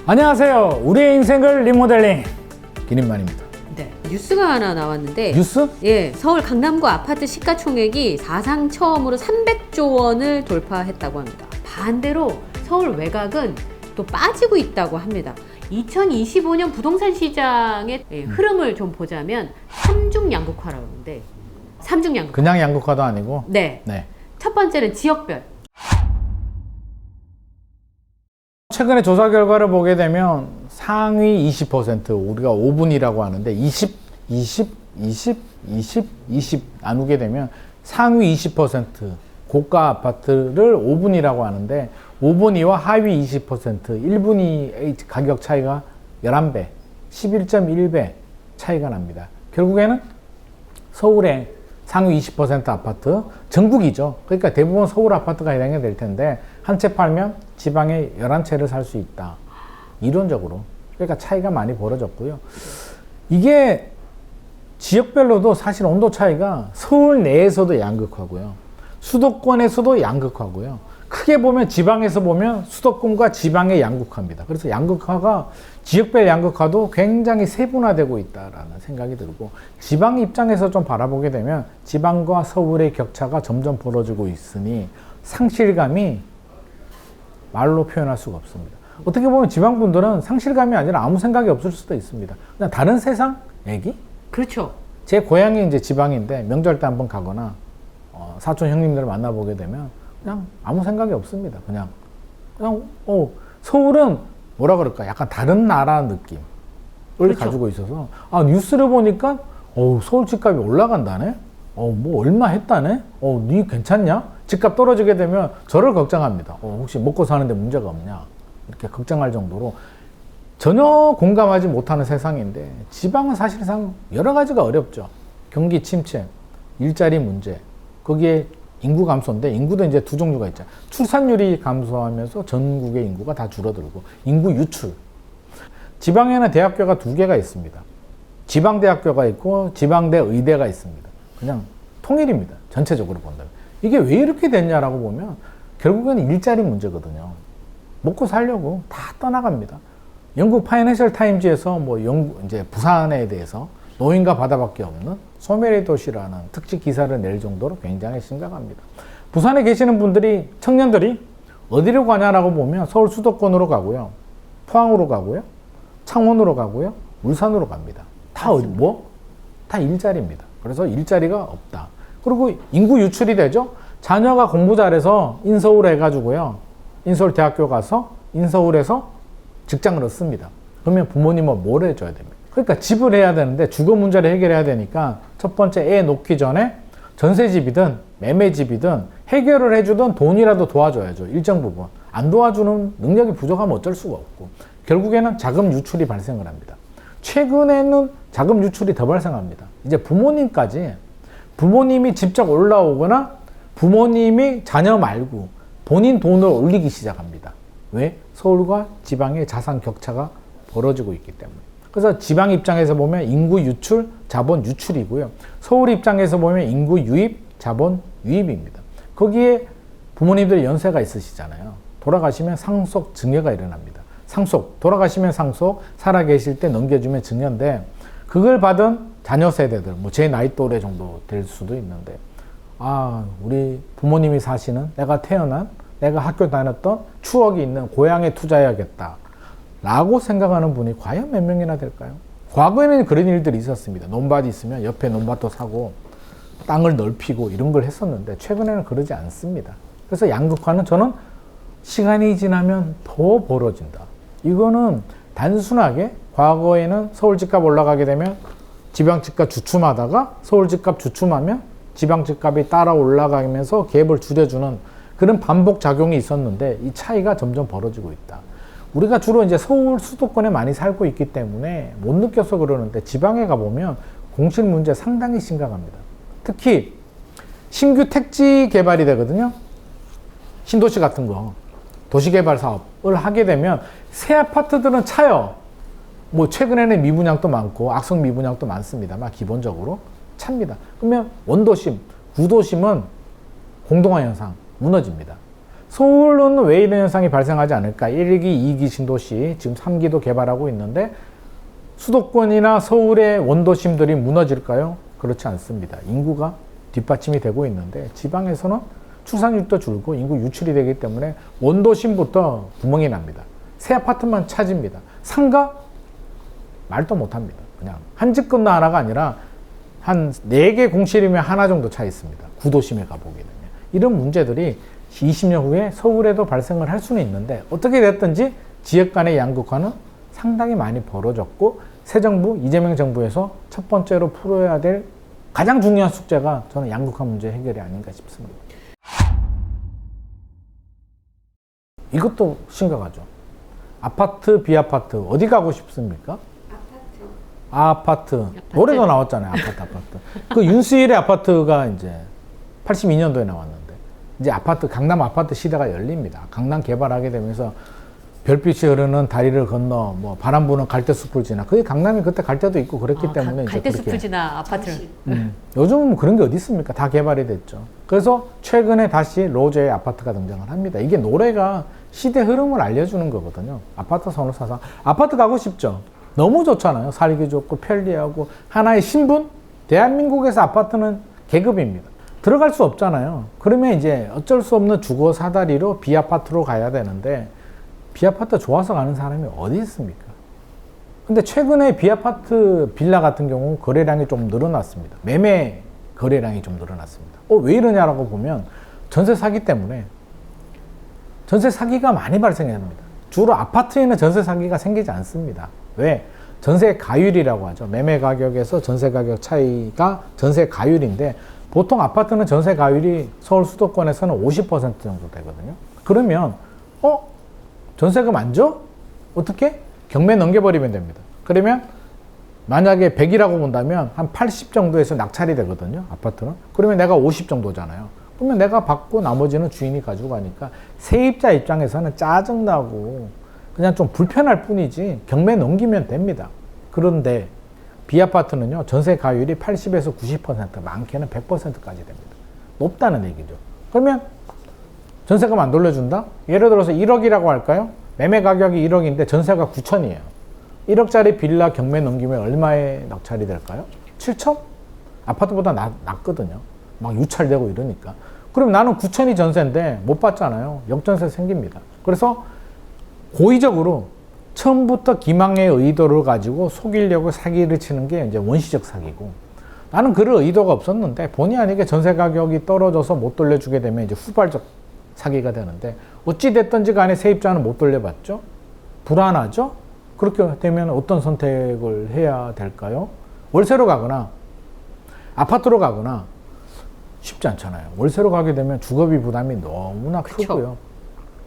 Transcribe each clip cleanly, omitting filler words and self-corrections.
안녕하세요. 우리의 인생을 리모델링 김인만입니다. 네, 뉴스가 하나 나왔는데 뉴스? 예, 서울 강남구 아파트 시가총액이 사상 처음으로 300조 원을 돌파했다고 합니다. 반대로 서울 외곽은 또 빠지고 있다고 합니다. 2025년 부동산 시장의 흐름을 좀 보자면 삼중양극화라고 하는데 삼중양극화. 그냥 양극화도 아니고 네. 첫 번째는 지역별. 최근에 조사 결과를 보게 되면 상위 20% 우리가 5분이라고 하는데 20 나누게 되면 상위 20% 고가 아파트를 5분이라고 하는데 5분위와 하위 20% 1분위의 가격 차이가 11배 11.1배 차이가 납니다. 결국에는 서울의 상위 20% 아파트, 전국이죠. 그러니까 대부분 서울 아파트가 해당이 될 텐데 한 채 팔면 지방에 11채를 살 수 있다. 이론적으로. 그러니까 차이가 많이 벌어졌고요. 이게 지역별로도 사실 온도 차이가 서울 내에서도 양극화고요. 수도권에서도 양극화고요. 크게 보면 지방에서 보면 수도권과 지방의 양극화입니다. 그래서 양극화가 지역별 양극화도 굉장히 세분화되고 있다라는 생각이 들고 지방 입장에서 좀 바라보게 되면 지방과 서울의 격차가 점점 벌어지고 있으니 상실감이 말로 표현할 수가 없습니다. 어떻게 보면 지방분들은 상실감이 아니라 아무 생각이 없을 수도 있습니다. 그냥 다른 세상 얘기? 그렇죠. 제 고향이 이제 지방인데 명절 때 한번 가거나 사촌 형님들을 만나보게 되면 그냥 아무 생각이 없습니다. 그냥 서울은 뭐라 그럴까? 약간 다른 나라 느낌을 그렇죠. 가지고 있어서 뉴스를 보니까 서울 집값이 올라간다네? 뭐 얼마 했다네? 니 괜찮냐? 집값 떨어지게 되면 저를 걱정합니다. 혹시 먹고 사는데 문제가 없냐? 이렇게 걱정할 정도로 전혀 공감하지 못하는 세상인데 지방은 사실상 여러 가지가 어렵죠. 경기 침체, 일자리 문제, 거기에 인구 감소인데 인구도 이제 두 종류가 있죠. 출산율이 감소하면서 전국의 인구가 다 줄어들고 인구 유출. 지방에는 대학교가 두 개가 있습니다. 지방대학교가 있고 지방대 의대가 있습니다. 그냥 통일입니다. 전체적으로 본다면. 이게 왜 이렇게 됐냐라고 보면 결국에는 일자리 문제거든요. 먹고 살려고 다 떠나갑니다. 영국 파이낸셜 타임즈에서 이제 부산에 대해서 노인과 바다밖에 없는 소멸의 도시라는 특집 기사를 낼 정도로 굉장히 심각합니다. 부산에 계시는 분들이, 청년들이 어디로 가냐라고 보면 서울 수도권으로 가고요. 포항으로 가고요. 창원으로 가고요. 울산으로 갑니다. 다 일자리입니다. 그래서 일자리가 없다. 그리고 인구 유출이 되죠. 자녀가 공부 잘해서 인서울 해가지고요. 인서울 대학교 가서 인서울에서 직장을 얻습니다. 그러면 부모님은 뭘 해줘야 됩니까? 그러니까 집을 해야 되는데 주거 문제를 해결해야 되니까 첫 번째 애 놓기 전에 전세집이든 매매집이든 해결을 해주든 돈이라도 도와줘야죠. 일정 부분. 안 도와주는 능력이 부족하면 어쩔 수가 없고 결국에는 자금 유출이 발생을 합니다. 최근에는 자금 유출이 더 발생합니다. 이제 부모님이 직접 올라오거나 부모님이 자녀 말고 본인 돈을 올리기 시작합니다. 왜? 서울과 지방의 자산 격차가 벌어지고 있기 때문에. 그래서 지방 입장에서 보면 인구 유출, 자본 유출이고요. 서울 입장에서 보면 인구 유입, 자본 유입입니다. 거기에 부모님들이 연세가 있으시잖아요. 돌아가시면 상속 증여가 일어납니다. 돌아가시면 상속, 살아계실 때 넘겨주면 증여인데 그걸 받은 자녀 세대들, 제 나이 또래 정도 될 수도 있는데 우리 부모님이 사시는 내가 학교 다녔던 추억이 있는 고향에 투자해야겠다 라고 생각하는 분이 과연 몇 명이나 될까요? 과거에는 그런 일들이 있었습니다. 논밭이 있으면 옆에 논밭도 사고 땅을 넓히고 이런 걸 했었는데 최근에는 그러지 않습니다. 그래서 양극화는 저는 시간이 지나면 더 벌어진다. 이거는 단순하게 과거에는 서울 집값 올라가게 되면 지방 집값 주춤하다가 서울 집값 주춤하면 지방 집값이 따라 올라가면서 갭을 줄여주는 그런 반복 작용이 있었는데 이 차이가 점점 벌어지고 있다. 우리가 주로 이제 서울 수도권에 많이 살고 있기 때문에 못 느껴서 그러는데 지방에 가보면 공실 문제 상당히 심각합니다. 특히 신규 택지 개발이 되거든요. 신도시 같은 거 도시개발 사업을 하게 되면 새 아파트들은 차요. 최근에는 미분양도 많고 악성 미분양도 많습니다만 기본적으로 찹니다. 그러면 원도심, 구도심은 공동화 현상 무너집니다. 서울은 왜 이런 현상이 발생하지 않을까? 1기, 2기 신도시, 지금 3기도 개발하고 있는데 수도권이나 서울의 원도심들이 무너질까요? 그렇지 않습니다. 인구가 뒷받침이 되고 있는데 지방에서는 출산율도 줄고 인구 유출이 되기 때문에 원도심부터 구멍이 납니다. 새 아파트만 차집니다. 상가? 말도 못합니다. 그냥 한 집 건너 하나가 아니라 한 4개 공실이면 하나 정도 차 있습니다. 구도심에 가보게 되면. 이런 문제들이 20년 후에 서울에도 발생을 할 수는 있는데 어떻게 됐든지 지역 간의 양극화는 상당히 많이 벌어졌고 새 정부, 이재명 정부에서 첫 번째로 풀어야 될 가장 중요한 숙제가 저는 양극화 문제 해결이 아닌가 싶습니다. 이것도 심각하죠. 아파트, 비아파트 어디 가고 싶습니까? 아파트. 노래도 나왔잖아요. 아파트. 그 윤수일의 아파트가 이제 82년도에 나왔는데 이제 아파트, 강남 아파트 시대가 열립니다. 강남 개발하게 되면서 별빛이 흐르는 다리를 건너 뭐 바람 부는 갈대숲을 지나 그게 강남이 그때 갈대도 있고 그랬기 때문에 이제 갈대숲을 지나 아파트를. 요즘은 그런 게 어디 있습니까? 다 개발이 됐죠. 그래서 최근에 다시 로제의 아파트가 등장을 합니다. 이게 노래가 시대 흐름을 알려주는 거거든요. 아파트 선호사상. 아파트 가고 싶죠? 너무 좋잖아요. 살기 좋고 편리하고 하나의 신분? 대한민국에서 아파트는 계급입니다. 들어갈 수 없잖아요. 그러면 이제 어쩔 수 없는 주거 사다리로 비아파트로 가야 되는데 비아파트 좋아서 가는 사람이 어디 있습니까? 근데 최근에 비아파트 빌라 같은 경우 거래량이 좀 늘어났습니다. 매매 거래량이 좀 늘어났습니다. 왜 이러냐라고 보면 전세 사기 때문에 전세 사기가 많이 발생합니다. 주로 아파트에는 전세 사기가 생기지 않습니다. 왜? 전세 가율이라고 하죠. 매매 가격에서 전세 가격 차이가 전세 가율인데 보통 아파트는 전세 가율이 서울 수도권에서는 50% 정도 되거든요. 그러면 전세금 안 줘? 어떻게? 경매 넘겨버리면 됩니다. 그러면 만약에 100이라고 본다면 한 80 정도에서 낙찰이 되거든요. 아파트는. 그러면 내가 50 정도잖아요. 그러면 내가 받고 나머지는 주인이 가지고 가니까 세입자 입장에서는 짜증나고 그냥 좀 불편할 뿐이지 경매 넘기면 됩니다. 그런데 비아파트는요. 전세 가율이 80에서 90%, 많게는 100%까지 됩니다. 높다는 얘기죠. 그러면 전세금 안 돌려준다? 예를 들어서 1억이라고 할까요? 매매 가격이 1억인데 전세가 9천이에요. 1억짜리 빌라 경매 넘기면 얼마에 낙찰이 될까요? 7천? 아파트보다 낮거든요. 막 유찰되고 이러니까. 그럼 나는 9천이 전세인데 못 받잖아요. 역전세 생깁니다. 그래서 고의적으로 처음부터 기망의 의도를 가지고 속이려고 사기를 치는 게 이제 원시적 사기고 나는 그럴 의도가 없었는데 본의 아니게 전세 가격이 떨어져서 못 돌려주게 되면 이제 후발적 사기가 되는데 어찌됐든지 간에 세입자는 못 돌려받죠? 불안하죠? 그렇게 되면 어떤 선택을 해야 될까요? 월세로 가거나 아파트로 가거나 쉽지 않잖아요. 월세로 가게 되면 주거비 부담이 너무나 크고요.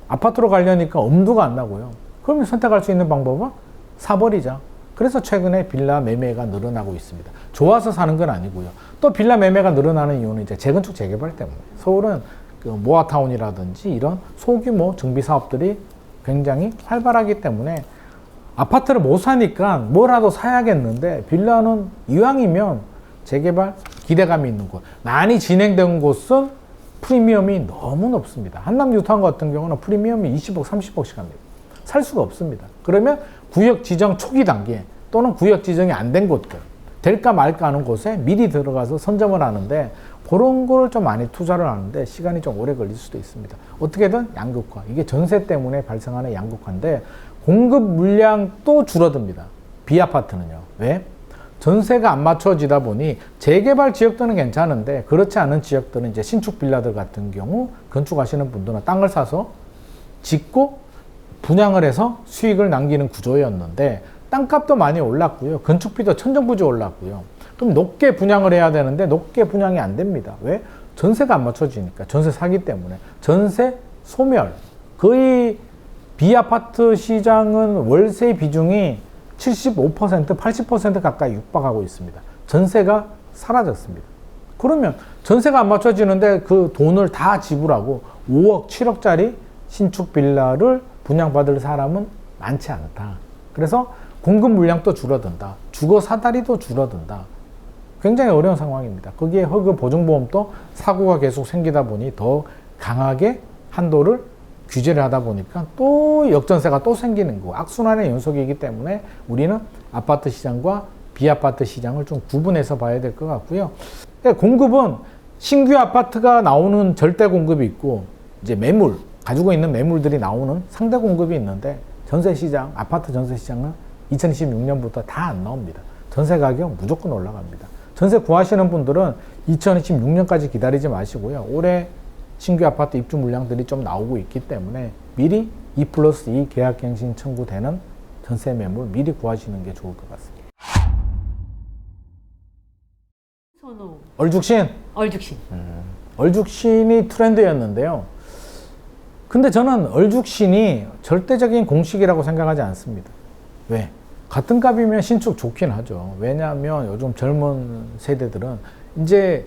아파트로 가려니까 엄두가 안 나고요. 그러면 선택할 수 있는 방법은 사버리자. 그래서 최근에 빌라 매매가 늘어나고 있습니다. 좋아서 사는 건 아니고요. 또 빌라 매매가 늘어나는 이유는 이제 재건축 재개발 때문에. 서울은 그 모아타운이라든지 이런 소규모 정비 사업들이 굉장히 활발하기 때문에 아파트를 못 사니까 뭐라도 사야겠는데 빌라는 이왕이면 재개발 기대감이 있는 곳. 많이 진행된 곳은 프리미엄이 너무 높습니다. 한남 뉴타운 같은 경우는 프리미엄이 20억, 30억씩 합니다. 살 수가 없습니다. 그러면 구역 지정 초기 단계 또는 구역 지정이 안 된 곳들, 될까 말까 하는 곳에 미리 들어가서 선점을 하는데 그런 걸 좀 많이 투자를 하는데 시간이 좀 오래 걸릴 수도 있습니다. 어떻게든 양극화. 이게 전세 때문에 발생하는 양극화인데 공급 물량도 줄어듭니다. 비아파트는요. 왜? 전세가 안 맞춰지다 보니 재개발 지역들은 괜찮은데 그렇지 않은 지역들은 이제 신축 빌라들 같은 경우 건축하시는 분들은 땅을 사서 짓고 분양을 해서 수익을 남기는 구조였는데 땅값도 많이 올랐고요. 건축비도 천정부지 올랐고요. 그럼 높게 분양을 해야 되는데 높게 분양이 안 됩니다. 왜? 전세가 안 맞춰지니까. 전세 사기 때문에. 전세 소멸. 거의 비아파트 시장은 월세 비중이 75%, 80% 가까이 육박하고 있습니다. 전세가 사라졌습니다. 그러면 전세가 안 맞춰지는데 그 돈을 다 지불하고 5억, 7억짜리 신축 빌라를 분양받을 사람은 많지 않다. 그래서 공급 물량도 줄어든다. 주거 사다리도 줄어든다. 굉장히 어려운 상황입니다. 거기에 허그 보증보험도 사고가 계속 생기다 보니 더 강하게 한도를 규제를 하다 보니까 또 역전세가 또 생기는 거 악순환의 연속이기 때문에 우리는 아파트 시장과 비아파트 시장을 좀 구분해서 봐야 될 것 같고요. 공급은 신규 아파트가 나오는 절대 공급이 있고 이제 매물 가지고 있는 매물들이 나오는 상대 공급이 있는데 전세 시장, 아파트 전세 시장은 2026년부터 다 안 나옵니다. 전세 가격 무조건 올라갑니다. 전세 구하시는 분들은 2026년까지 기다리지 마시고요. 올해 신규 아파트 입주 물량들이 좀 나오고 있기 때문에 미리 2+2 계약갱신 청구되는 전세 매물 미리 구하시는 게 좋을 것 같습니다. 선호. 얼죽신? 얼죽신. 얼죽신이 트렌드였는데요. 근데 저는 얼죽신이 절대적인 공식이라고 생각하지 않습니다. 왜? 같은 값이면 신축 좋긴 하죠. 왜냐하면 요즘 젊은 세대들은 이제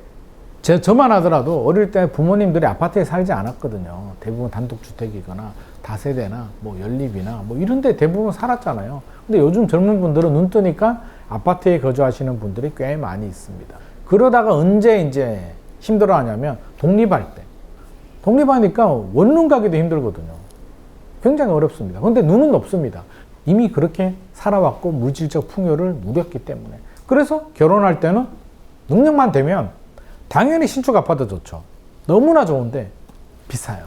저만 하더라도 어릴 때 부모님들이 아파트에 살지 않았거든요. 대부분 단독주택이거나 다세대나 뭐 연립이나 뭐 이런 데 대부분 살았잖아요. 근데 요즘 젊은 분들은 눈 뜨니까 아파트에 거주하시는 분들이 꽤 많이 있습니다. 그러다가 언제 이제 힘들어 하냐면 독립할 때. 독립하니까 원룸 가기도 힘들거든요. 굉장히 어렵습니다. 근데 눈은 없습니다. 이미 그렇게 살아왔고 물질적 풍요를 누렸기 때문에. 그래서 결혼할 때는 능력만 되면 당연히 신축 아파트 좋죠. 너무나 좋은데 비싸요.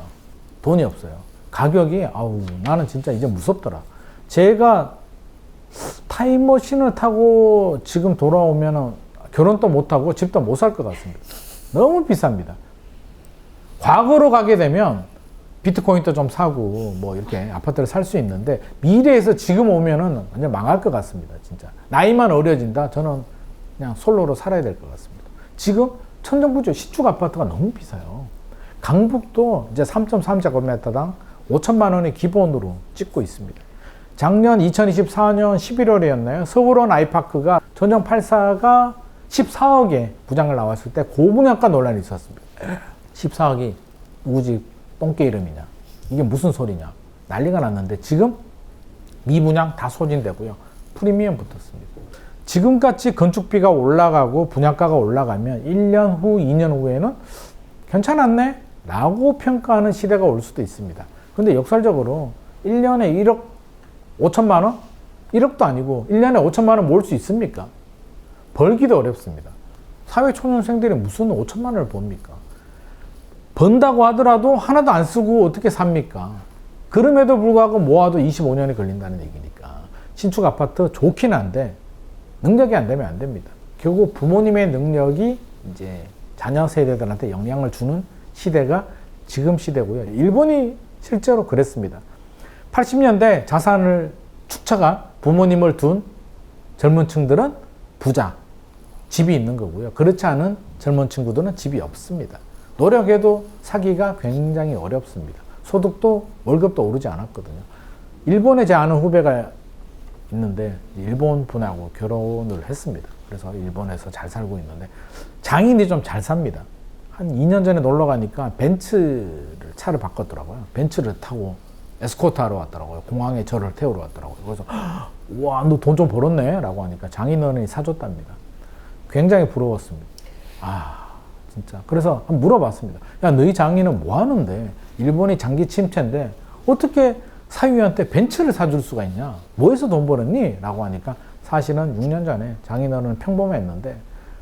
돈이 없어요. 가격이 나는 진짜 이제 무섭더라. 제가 타임머신을 타고 지금 돌아오면 결혼도 못하고 집도 못 살 것 같습니다. 너무 비쌉니다. 과거로 가게 되면 비트코인도 좀 사고 뭐 이렇게 아파트를 살 수 있는데 미래에서 지금 오면은 완전 망할 것 같습니다. 진짜 나이만 어려진다. 저는 그냥 솔로로 살아야 될 것 같습니다. 지금 천정부지 신축 아파트가 너무 비싸요. 강북도 이제 3.3제곱미터당 5천만 원이 기본으로 찍고 있습니다. 작년 2024년 11월이었나요? 서울원 아이파크가 전용 84가 14억에 부장을 나왔을 때 고분양가 논란이 있었습니다. 14억이 누구 집 똥개 이름이냐? 이게 무슨 소리냐? 난리가 났는데 지금 미분양 다 소진되고요. 프리미엄 붙었습니다. 지금같이 건축비가 올라가고 분양가가 올라가면 1년 후, 2년 후에는 괜찮았네? 라고 평가하는 시대가 올 수도 있습니다. 근데 역설적으로 1년에 1억 5천만 원? 1억도 아니고 1년에 5천만 원 모을 수 있습니까? 벌기도 어렵습니다. 사회초년생들이 무슨 5천만 원을 법니까? 번다고 하더라도 하나도 안 쓰고 어떻게 삽니까? 그럼에도 불구하고 모아도 25년이 걸린다는 얘기니까. 신축 아파트 좋긴 한데 능력이 안 되면 안 됩니다. 결국 부모님의 능력이 이제 자녀 세대들한테 영향을 주는 시대가 지금 시대고요. 일본이 실제로 그랬습니다. 80년대 자산을 축적한 부모님을 둔 젊은 층들은 부자, 집이 있는 거고요. 그렇지 않은 젊은 친구들은 집이 없습니다. 노력해도 사기가 굉장히 어렵습니다. 소득도 월급도 오르지 않았거든요. 일본에 제 아는 후배가 있는데 일본 분하고 결혼을 했습니다. 그래서 일본에서 잘 살고 있는데 장인이 좀 잘 삽니다. 한 2년 전에 놀러 가니까 차를 바꿨더라고요. 벤츠를 타고 에스코트 하러 왔더라고요. 공항에 저를 태우러 왔더라고요. 그래서 와, 너 돈 좀 벌었네? 라고 하니까 장인어른이 사줬답니다. 굉장히 부러웠습니다. 진짜. 그래서 한번 물어봤습니다. 야, 너희 장인은 뭐 하는데? 일본이 장기 침체인데 어떻게 사위한테 벤츠를 사줄 수가 있냐? 뭐해서 돈 벌었니? 라고 하니까 사실은 6년 전에 장인어른은 평범했는데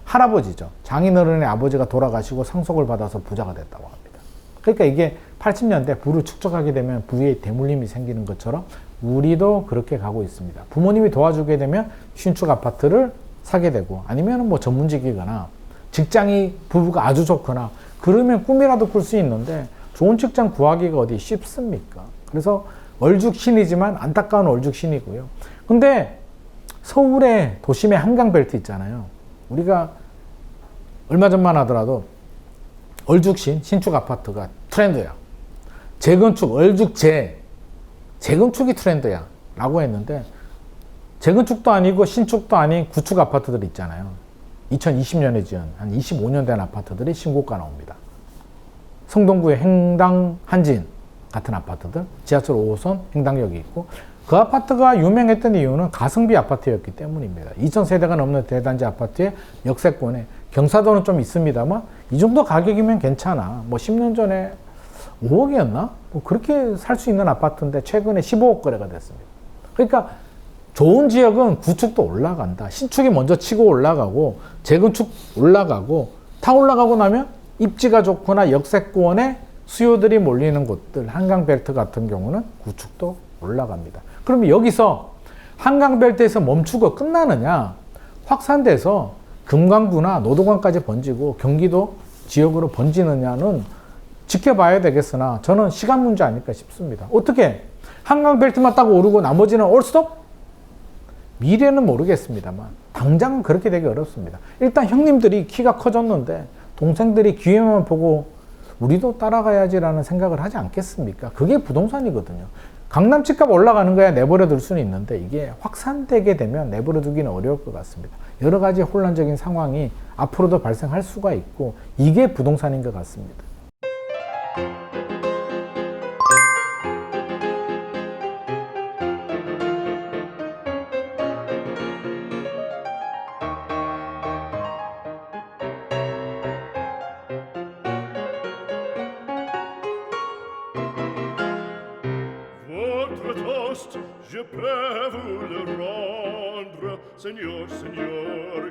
할아버지죠. 장인어른의 아버지가 돌아가시고 상속을 받아서 부자가 됐다고 합니다. 그러니까 이게 80년대 부를 축적하게 되면 부의 대물림이 생기는 것처럼 우리도 그렇게 가고 있습니다. 부모님이 도와주게 되면 신축 아파트를 사게 되고 아니면 뭐 전문직이거나 직장이 부부가 아주 좋거나 그러면 꿈이라도 꿀 수 있는데 좋은 직장 구하기가 어디 쉽습니까? 그래서 얼죽신이지만 안타까운 얼죽신이고요. 근데 서울의 도심의 한강벨트 있잖아요. 우리가 얼마 전만 하더라도 얼죽신 신축 아파트가 트렌드야. 재건축, 재건축이 트렌드야 라고 했는데 재건축도 아니고 신축도 아닌 구축 아파트들 있잖아요. 2020년에 지은 한 25년 된 아파트들이 신고가 나옵니다. 성동구의 행당 한진 같은 아파트들, 지하철 5호선 행당역이 있고 그 아파트가 유명했던 이유는 가성비 아파트였기 때문입니다. 2000세대가 넘는 대단지 아파트의 역세권에 경사도는 좀 있습니다만 이 정도 가격이면 괜찮아. 뭐 10년 전에 5억이었나? 뭐 그렇게 살 수 있는 아파트인데 최근에 15억 거래가 됐습니다. 그러니까 좋은 지역은 구축도 올라간다. 신축이 먼저 치고 올라가고 재건축 올라가고 다 올라가고 나면 입지가 좋거나 역세권에 수요들이 몰리는 곳들, 한강벨트 같은 경우는 구축도 올라갑니다. 그러면 여기서 한강벨트에서 멈추고 끝나느냐? 확산돼서 금강구나 노도관까지 번지고 경기도 지역으로 번지느냐는 지켜봐야 되겠으나 저는 시간 문제 아닐까 싶습니다. 어떻게? 한강벨트만 딱 오르고 나머지는 올스톱? 미래는 모르겠습니다만 당장은 그렇게 되기 어렵습니다. 일단 형님들이 키가 커졌는데 동생들이 기회만 보고 우리도 따라가야지라는 생각을 하지 않겠습니까? 그게 부동산이거든요. 강남 집값 올라가는 거야 내버려 둘 수는 있는데 이게 확산되게 되면 내버려 두기는 어려울 것 같습니다. 여러 가지 혼란적인 상황이 앞으로도 발생할 수가 있고 이게 부동산인 것 같습니다. Votre toast, je peux vous le rendre, Seigneur, Seigneur,